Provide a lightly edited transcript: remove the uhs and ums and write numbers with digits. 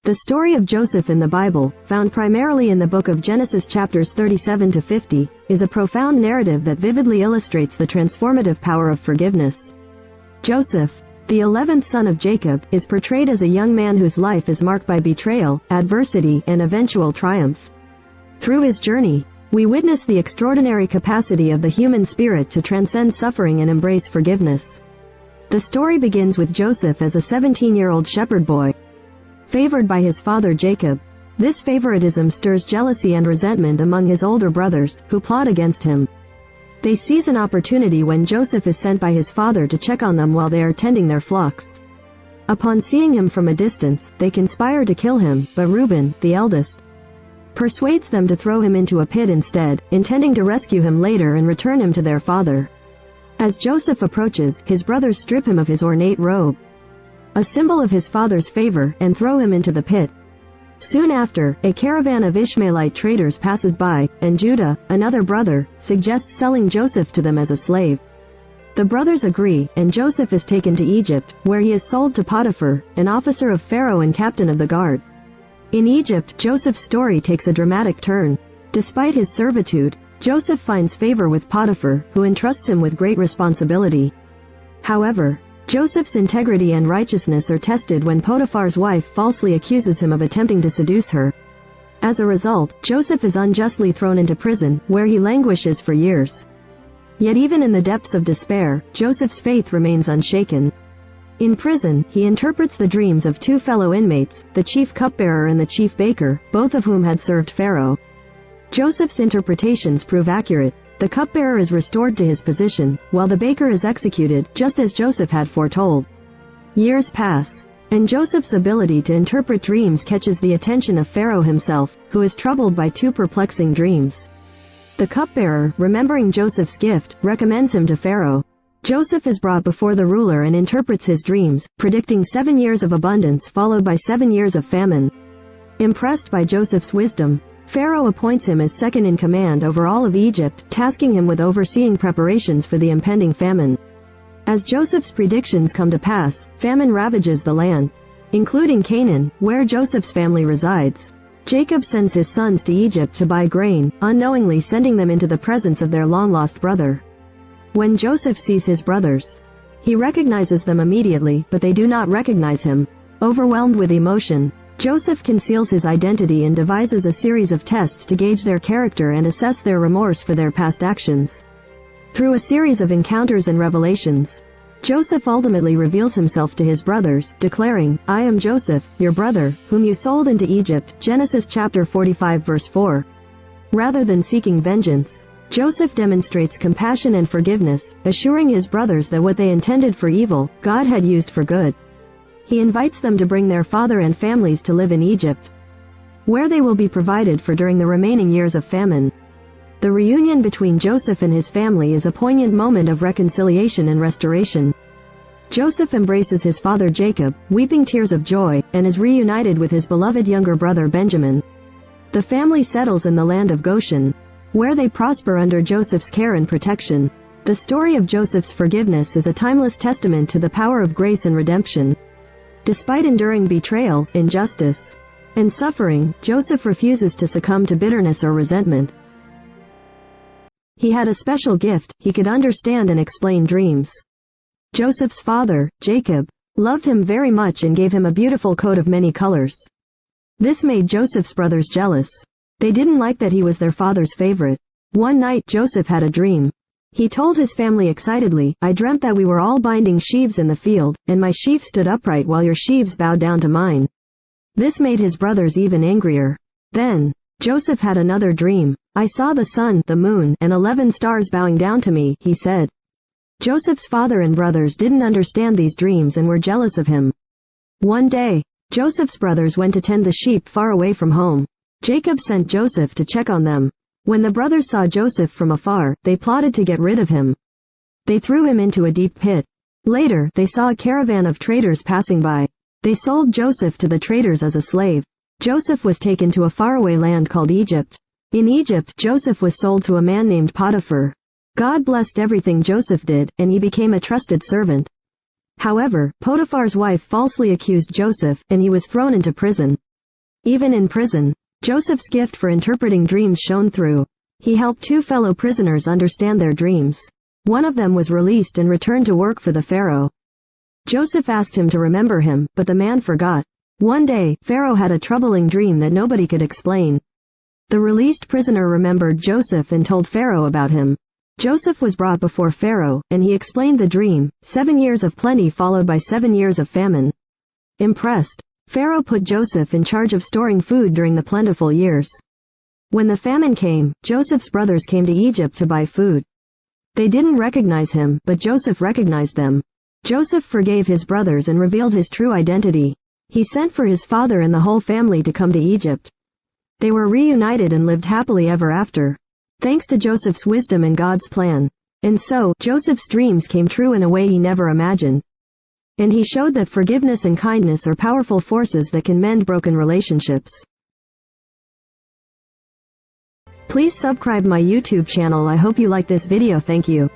The story of Joseph in the Bible, found primarily in the book of Genesis chapters 37 to 50, is a profound narrative that vividly illustrates the transformative power of forgiveness. Joseph, the 11th son of Jacob, is portrayed as a young man whose life is marked by betrayal, adversity, and eventual triumph. Through his journey, we witness the extraordinary capacity of the human spirit to transcend suffering and embrace forgiveness. The story begins with Joseph as a 17-year-old shepherd boy, favored by his father Jacob. This favoritism stirs jealousy and resentment among his older brothers, who plot against him. They seize an opportunity when Joseph is sent by his father to check on them while they are tending their flocks. Upon seeing him from a distance, they conspire to kill him, but Reuben, the eldest, persuades them to throw him into a pit instead, intending to rescue him later and return him to their father. As Joseph approaches, his brothers strip him of his ornate robe, a symbol of his father's favor, and throw him into the pit. Soon after, a caravan of Ishmaelite traders passes by, and Judah, another brother, suggests selling Joseph to them as a slave. The brothers agree, and Joseph is taken to Egypt, where he is sold to Potiphar, an officer of Pharaoh and captain of the guard. In Egypt, Joseph's story takes a dramatic turn. Despite his servitude, Joseph finds favor with Potiphar, who entrusts him with great responsibility. However, Joseph's integrity and righteousness are tested when Potiphar's wife falsely accuses him of attempting to seduce her. As a result, Joseph is unjustly thrown into prison, where he languishes for years. Yet even in the depths of despair, Joseph's faith remains unshaken. In prison, he interprets the dreams of two fellow inmates, the chief cupbearer and the chief baker, both of whom had served Pharaoh. Joseph's interpretations prove accurate. The cupbearer is restored to his position, while the baker is executed, just as Joseph had foretold. Years pass, and Joseph's ability to interpret dreams catches the attention of Pharaoh himself, who is troubled by two perplexing dreams. The cupbearer, remembering Joseph's gift, recommends him to Pharaoh. Joseph is brought before the ruler and interprets his dreams, predicting 7 years of abundance followed by 7 years of famine. Impressed by Joseph's wisdom, Pharaoh appoints him as second in command over all of Egypt, tasking him with overseeing preparations for the impending famine. As Joseph's predictions come to pass, famine ravages the land, including Canaan, where Joseph's family resides. Jacob sends his sons to Egypt to buy grain, unknowingly sending them into the presence of their long-lost brother. When Joseph sees his brothers, he recognizes them immediately, but they do not recognize him. Overwhelmed with emotion, Joseph conceals his identity and devises a series of tests to gauge their character and assess their remorse for their past actions. Through a series of encounters and revelations, Joseph ultimately reveals himself to his brothers, declaring, "I am Joseph, your brother, whom you sold into Egypt." Genesis chapter 45 verse 4. Rather than seeking vengeance, Joseph demonstrates compassion and forgiveness, assuring his brothers that what they intended for evil, God had used for good. He invites them to bring their father and families to live in Egypt, where they will be provided for during the remaining years of famine. The reunion between Joseph and his family is a poignant moment of reconciliation and restoration. Joseph embraces his father Jacob, weeping tears of joy, and is reunited with his beloved younger brother Benjamin. The family settles in the land of Goshen, where they prosper under Joseph's care and protection. The story of Joseph's forgiveness is a timeless testament to the power of grace and redemption. Despite enduring betrayal, injustice, and suffering, Joseph refuses to succumb to bitterness or resentment. He had a special gift: he could understand and explain dreams. Joseph's father, Jacob, loved him very much and gave him a beautiful coat of many colors. This made Joseph's brothers jealous. They didn't like that he was their father's favorite. One night, Joseph had a dream. He told his family excitedly, "I dreamt that we were all binding sheaves in the field, and my sheaf stood upright while your sheaves bowed down to mine." This made his brothers even angrier. Then, Joseph had another dream. "I saw the sun, the moon, and 11 stars bowing down to me," he said. Joseph's father and brothers didn't understand these dreams and were jealous of him. One day, Joseph's brothers went to tend the sheep far away from home. Jacob sent Joseph to check on them. When the brothers saw Joseph from afar, they plotted to get rid of him. They threw him into a deep pit. Later, they saw a caravan of traders passing by. They sold Joseph to the traders as a slave. Joseph was taken to a faraway land called Egypt. In Egypt, Joseph was sold to a man named Potiphar. God blessed everything Joseph did, and he became a trusted servant. However, Potiphar's wife falsely accused Joseph, and he was thrown into prison. Even in prison, Joseph's gift for interpreting dreams shone through. He helped 2 fellow prisoners understand their dreams. One of them was released and returned to work for the Pharaoh. Joseph asked him to remember him, but the man forgot. One day, Pharaoh had a troubling dream that nobody could explain. The released prisoner remembered Joseph and told Pharaoh about him. Joseph was brought before Pharaoh, and he explained the dream, 7 years of plenty followed by 7 years of famine. Impressed, Pharaoh put Joseph in charge of storing food during the plentiful years. When the famine came, Joseph's brothers came to Egypt to buy food. They didn't recognize him, but Joseph recognized them. Joseph forgave his brothers and revealed his true identity. He sent for his father and the whole family to come to Egypt. They were reunited and lived happily ever after, thanks to Joseph's wisdom and God's plan. And so, Joseph's dreams came true in a way he never imagined. And he showed that forgiveness and kindness are powerful forces that can mend broken relationships. Please subscribe my YouTube channel. I hope you like this video. Thank you.